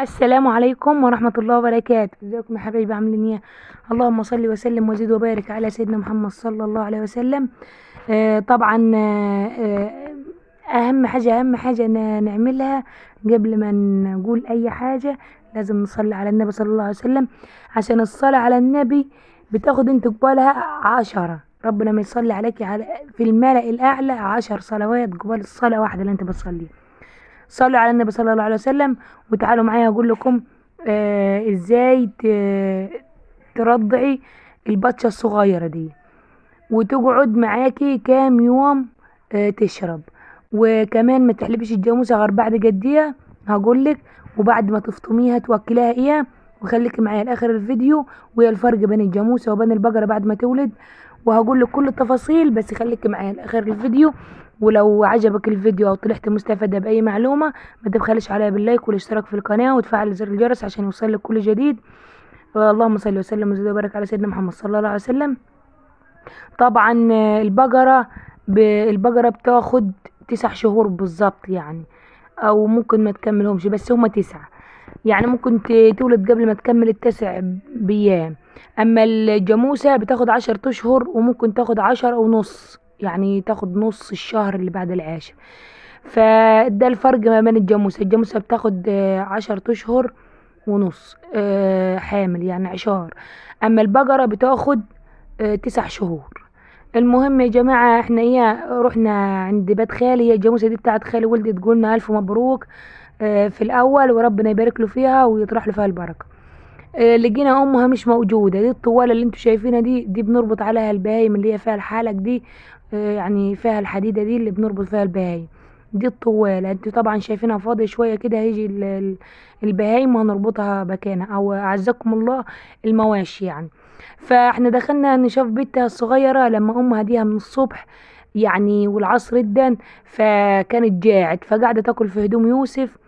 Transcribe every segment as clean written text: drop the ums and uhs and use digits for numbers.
السلام عليكم ورحمة الله وبركاته. ازيكم يا حبايبي، عاملين ايه؟ اللهم صل وسلم وزد وبارك على سيدنا محمد صلى الله عليه وسلم. طبعا، اهم حاجة نعملها قبل ما نقول اي حاجة. لازم نصلي على النبي صلى الله عليه وسلم، عشان الصلاة على النبي بتاخد انت قبالها 10. ربنا ما يصلي عليك في الملأ الاعلى 10 صلوات قبال الصلاة واحدة اللي انت بتصليها. صلوا على النبي صلى الله عليه وسلم. وتعالوا معايا اقول لكم ازاي ترضعي البطشة الصغيرة دي، وتقعد معاكي كام يوم تشرب. وكمان ما تحلبش الجاموسة غير بعد جدية، هقولك. وبعد ما تفطميها توكليها اياه. وخليكي معايا لاخر الفيديو، وهي الفرق بين الجاموسة وبين البقرة بعد ما تولد. وهقول لك كل التفاصيل، بس خليكي معايا لاخر الفيديو. ولو عجبك الفيديو او طلعت مستفادة باي معلومة، ما تبخلش عليا باللايك والاشتراك في القناة وتفعل زر الجرس عشان يوصلك كل جديد. اللهم صل وسلم وزد وبارك على سيدنا محمد صلى الله عليه وسلم. طبعا البقرة بتاخد 9 شهور بالظبط يعني، او ممكن ما تكملهمش، بس هما 9. يعني ممكن تولد قبل ما تكمل التسع بأيام. اما الجاموسة بتاخد 10 اشهر، وممكن تاخد 10 ونص، يعني تاخد نص الشهر اللي بعد العاشر. فده الفرق ما بين الجاموسة بتاخد 10 اشهر ونص حامل يعني عشار. اما البقرة بتاخد 9 شهور. المهم يا جماعة، احنا رحنا عند بيت خالي. هي الجاموسة دي بتاعت خالي، ولدت قلنا الف مبروك في الاول، وربنا يبارك له فيها ويطرح له فيها البركة. لقينا امها مش موجودة. دي الطوالة اللي انتوا شايفينها دي بنربط عليها البهايم، اللي هي فيها الحلق دي. يعني فيها الحديدة دي اللي بنربط فيها البهايم. دي الطوالة انتوا طبعا شايفينها فاضية شوية كده، هيجي البهايم وهنربطها مكانها، او اعزكم الله المواشي يعني. فاحنا دخلنا نشوف بنتها الصغيرة لما امها ديها من الصبح يعني، والعصر ادن. فكانت جاعت، فقاعدة تاكل في هدوم يوسف.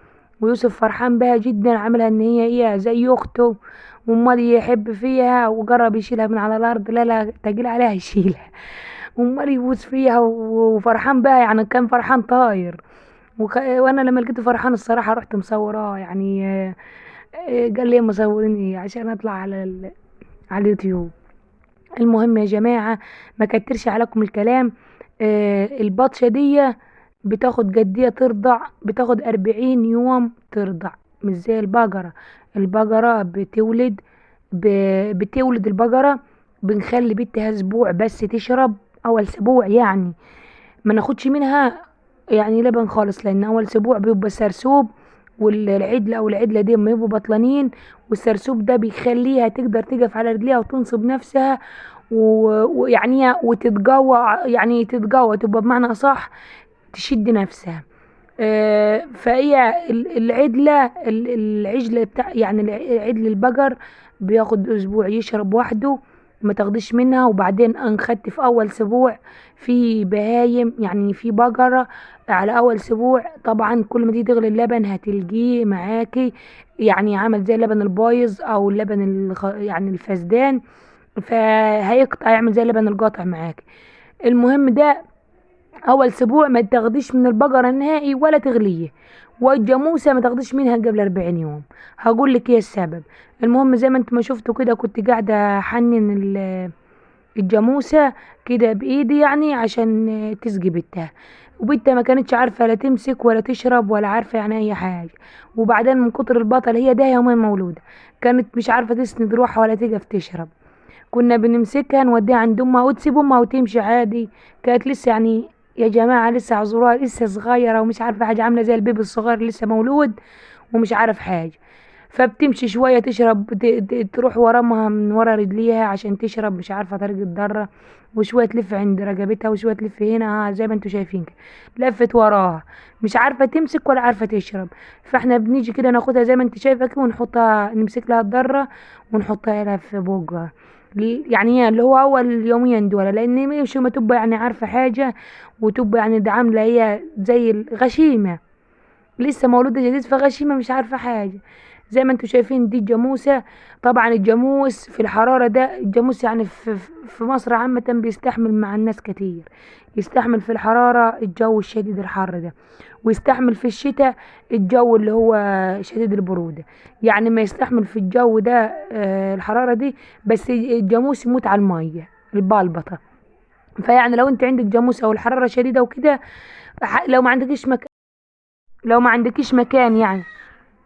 ويوسف فرحان بها جدا، عاملها ان هي زي اخته، وامال يحب فيها. وجرب يشيلها من على الارض، لا لا تقيل عليها يشيلها. امال يبوس فيها وفرحان بها، يعني كان فرحان طاير. وانا لما لقيته فرحان الصراحه رحت مصوراه يعني. قال لي مصوريني عشان اطلع على اليوتيوب. المهم يا جماعه، ما كترش عليكم الكلام. البطشه دي بتاخد جدية ترضع، بتاخد 40 يوم ترضع، مش زي البقرة. البقرة بتولد البقرة. بنخلي بنتها اسبوع بس تشرب، اول اسبوع يعني ما ناخدش منها يعني لبن خالص، لان اول اسبوع بيبقى سرسوب. والعجلة او العجلة دي ما يبقوا بطلانين، والسرسوب ده بيخليها تقدر تقف على رجليها وتنصب نفسها. ويعني وتتقوى، يعني تتقوى تبقى بمعنى اصح تشد نفسها. فهي العجلة بتاع يعني عجل البقر بياخد اسبوع يشرب وحده، ما تاخدش منها. وبعدين انخدت في اول اسبوع في بهايم، يعني في بقرة على اول اسبوع طبعا كل ما تيجي تغلي اللبن هتلقيه معاكي، يعني عامل زي اللبن البايظ او اللبن يعني الفسدان. فهيقطع، يعمل زي اللبن القاطع معاكي. المهم ده اول اسبوع ما تاخديش من البقرة نهائي ولا تغليه. والجاموسة ما تاخديش منها قبل 40 يوم. هقول لك ايه السبب. المهم زي ما انت ما شفتوا كده، كنت قاعدة احنن الجاموسة كده بايدي، يعني عشان تسقي بنتها. وبنتها ما كانتش عارفة لا تمسك ولا تشرب ولا عارفة يعني اي حاجة. وبعدين من كتر البطل، هي ده يومين مولودة، كانت مش عارفة تسند روحها ولا تقف تشرب. كنا بنمسكها نوديها عند امها وتسيب امها وتمشي عادي. كانت لسه يعني، يا جماعة لسه عذروها، لسه صغيرة ومش عارفة حاجة، عاملة زي البيبي الصغير لسه مولود ومش عارف حاجة. فبتمشي شوية تشرب، تروح ورا امها من ورا رجليها عشان تشرب، مش عارفة طريق الضرة. وشوية تلف عند رقبتها وشوية تلف هنا، زي ما انتوا شايفين كده. لفت وراها، مش عارفة تمسك ولا عارفة تشرب. فاحنا بنيجي كده ناخدها زي ما انت شايفة كده، ونحطها نمسك لها الضرة ونحطها لها في بوقها. يعني اللي هو اول يومين دول، لان مش ما تبقى يعني عارفه حاجه، وتبقى يعني ده عامله هي زي الغشيمه، لسه مولوده جديد فغشيمه مش عارفه حاجه. زي ما انتوا شايفين دي الجاموسة. طبعا الجاموس في الحرارة ده، الجاموس يعني في مصر عامة بيستحمل مع الناس كتير. يستحمل في الحرارة الجو الشديد الحر ده، ويستحمل في الشتاء الجو اللي هو شديد البرودة. يعني ما يستحمل في الجو ده الحرارة دي. بس الجاموس يموت على المية البلبطة. فيعني لو انت عندك جاموسة والحرارة شديدة وكده، لو ما عندكيش مكان يعني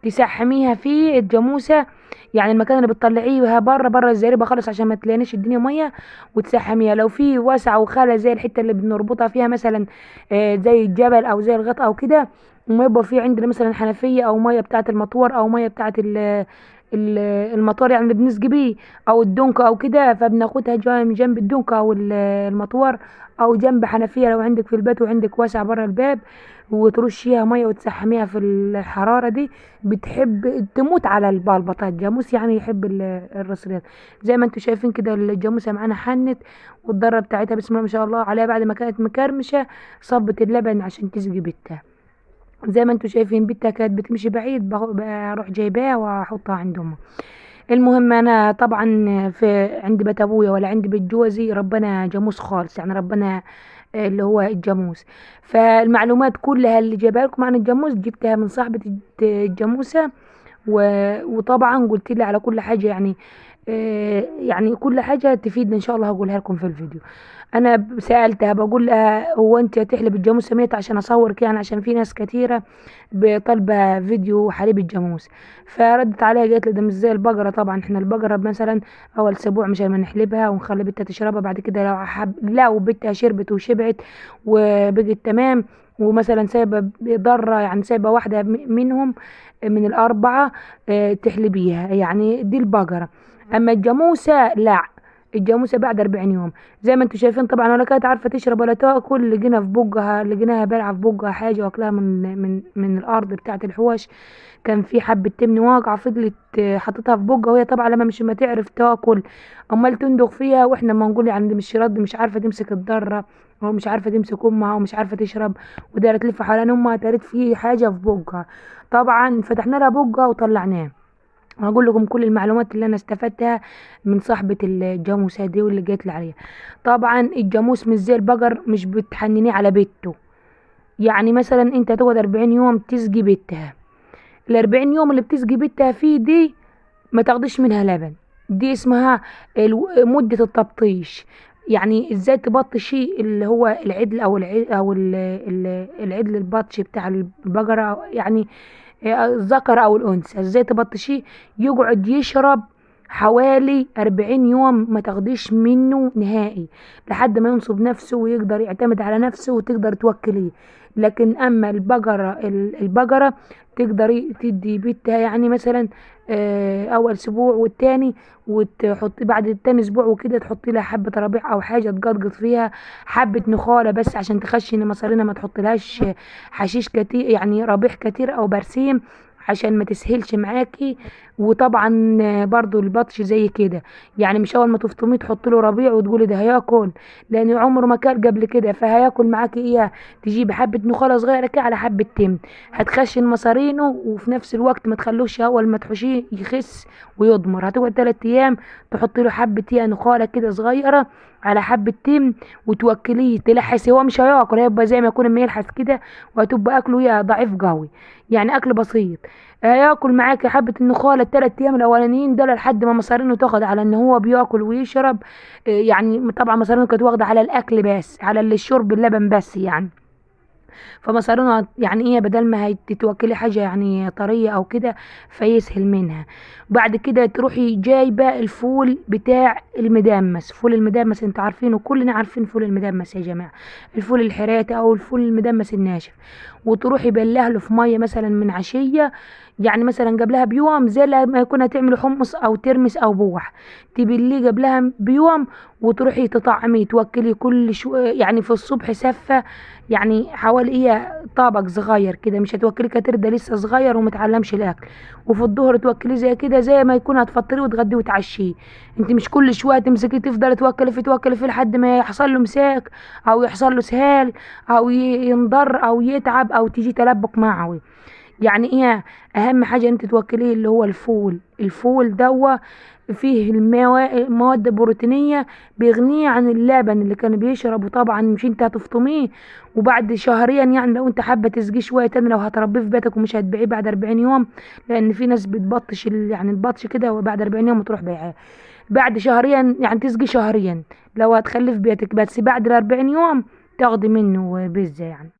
تسحميها فيه الجاموسة، يعني المكان اللي بتطلعيها بره الزريبة خالص عشان ما تلانيش الدنيا مية، وتسحميها. لو في واسعة وخالة زي الحتة اللي بنربطها فيها مثلا زي الجبل او زي الغط او كده، وما يبقى في عندنا مثلا حنفية او مية بتاعة المطور او مية بتاعة المطور يعني اللي بنسقي بيه، او الدونك او كده، فبناخدها جنب الدونك او المطور، او جنب حنفية لو عندك في البيت وعندك واسع بره الباب، وترشيها ميه وتسحميها في الحراره دي. بتحب تموت على البلبطات جاموس، يعني يحب الرسريات. زي ما انتوا شايفين كده الجاموسه معانا حنت، والضره بتاعتها بسم الله ما شاء الله عليها بعد ما كانت مكرمشه صبت اللبن عشان تسقي بيتها. زي ما انتوا شايفين بيتها كانت بتمشي بعيد، بروح جايباها واحطها عند امها. المهم انا طبعا في عند بيت ابويا ولا عند بيت جوزي ربنا جاموس خالص، يعني ربنا اللي هو الجاموس. فالمعلومات كلها اللي جايبها لكم عن الجاموس جبتها من صاحبة الجاموسة. وطبعا قلت لي على كل حاجة، يعني يعني كل حاجة تفيدنا ان شاء الله هقولها لكم في الفيديو. انا سألتها بقول لها هو انت هتحلب الجاموس سميت عشان اصور كده، عشان في ناس كتيرة طالبة فيديو حليب الجاموس. فردت عليها قالت لي ده مش زي البقرة، طبعا احنا البقرة مثلا اول اسبوع مش هنحلبها نحلبها ونخلي بنتها تشربها، بعد كده لو بنتها شربت وشبعت وبقت تمام، ومثلا سايبه ضره يعني سايبه واحده منهم من الاربعه تحلبيها، يعني دي البقره. اما الجاموسه لا، الجاموسه بعد 40 يوم. زي ما انتم شايفين طبعا ولا كانت عارفه تشرب ولا تاكل، لقيناها بلعه في بقها حاجه واكلها من الارض بتاعه الحوش. كان في حبه تمن واقعه، فضلت حطيتها في بقها، وهي طبعا لما مش ما تعرف تاكل امال تندغ فيها. واحنا ما نقول يعني مش رد، مش عارفه تمسك الضره، او مش عارفه تمسك امها، او مش عارفه تشرب، ودايره تلف حوالين امها تارت في حاجه في بقها. طبعا فتحنا لها بقها وطلعناه. هقول لكم كل المعلومات اللي انا استفدتها من صاحبة الجاموسة دي واللي جات لي عليها. طبعا الجاموس مش زي البقر، مش بتحننيه على بيته. يعني مثلا انت تقعد 40 يوم تسقي بيتها، ال40 يوم اللي بتسقي بيتها فيه دي ما تاخديش منها لبن. دي اسمها مدة التبطيش. يعني ازاي تبطشي اللي هو العدل او العدل البطش بتاع البقرة، يعني الذكر او الانثى ازاي تبطشيه. يقعد يشرب حوالي 40 يوم ما تاخديش منه نهائي، لحد ما ينصب نفسه ويقدر يعتمد على نفسه وتقدر توكليه. لكن اما البقرة تقدري تدي بيتها يعني مثلا اول اسبوع والتاني، وتحطي بعد التاني اسبوع وكده تحطي لها حبة ربيع او حاجة تقطقط فيها، حبة نخالة بس عشان تخشن مصارينا، ما تحطيلهاش حشيش كتير يعني ربيع كتير او برسيم عشان ما تسهلش معاكي. وطبعا برضو البطش زي كده، يعني مش اول ما تفطميه تحط له ربيع وتقولي ده هياكل، لان عمره ما كان قبل كده، فهياكل معاكي ايه؟ تجيبي حبه نخاله صغيره كده على حبه تم، هتخشن مصارينه، وفي نفس الوقت ما تخلوش اول ما تحشيه يخس ويضمر. هتقعد 3 ايام تحطي له حبه نخاله كده صغيره على حبه تم وتوكليه تلحسي، هو مش هياكل، هيبقى زي ما يكون ما يلحس كده، وهتبقى اكله يا ضعيف قوي، يعني اكل بسيط. هياكل معاك حبة النخالة ال3 ايام الاولانيين دول لحد ما مصارينه تاخد على ان هو بياكل ويشرب. يعني طبعا مصارينه كانت واخدة على الاكل بس، على الشرب اللبن بس يعني. فمصارينها يعني ايه بدل ما تتوكلي حاجة يعني طرية او كده فيسهل منها. بعد كده تروحي جايبة الفول بتاع المدمس. فول المدمس انت عارفينه، كلنا عارفين فول المدمس يا جماعة، الفول الحراتي او الفول المدمس الناشف. وتروحي بلهله في مية مثلا من عشية، يعني مثلا قبلها بيوم زي لما يكون هتعملي حمص او ترمس او بوح، تبليه قبلها بيوم، وتروحي تطعميه توكلي كل شو يعني في الصبح سفة، يعني حوالي ايه طابق صغير كده، مش هتوكلي كتير ده لسه صغير ومتعلمش الاكل. وفي الظهر توكلي زي كده زي ما يكون هتفطري وتغدي وتعشيه. انت مش كل شويه تمسكي تفضلي توكلي فيه لحد ما يحصل له مساك او يحصل له سهال او ينضر او يتعب او تيجي تلبك معوي. يعني ايه؟ اهم حاجة انت توكليه اللي هو الفول. الفول دوا فيه مواد بروتينية بيغنيه عن اللبن اللي كان بيشربه. طبعا مش انت هتفطميه وبعد شهريا، يعني لو انت حابة تسقيه شوية تاني لو هتربيه في بيتك ومش هتبيعيه بعد 40 يوم، لان في ناس بتبطش يعني البطش كده وبعد 40 يوم تروح بيعاه. بعد شهريا يعني تسقي شهريا لو هتخليه في بيتك، بس بعد ال 40 يوم تاخدي منه بزة يعني.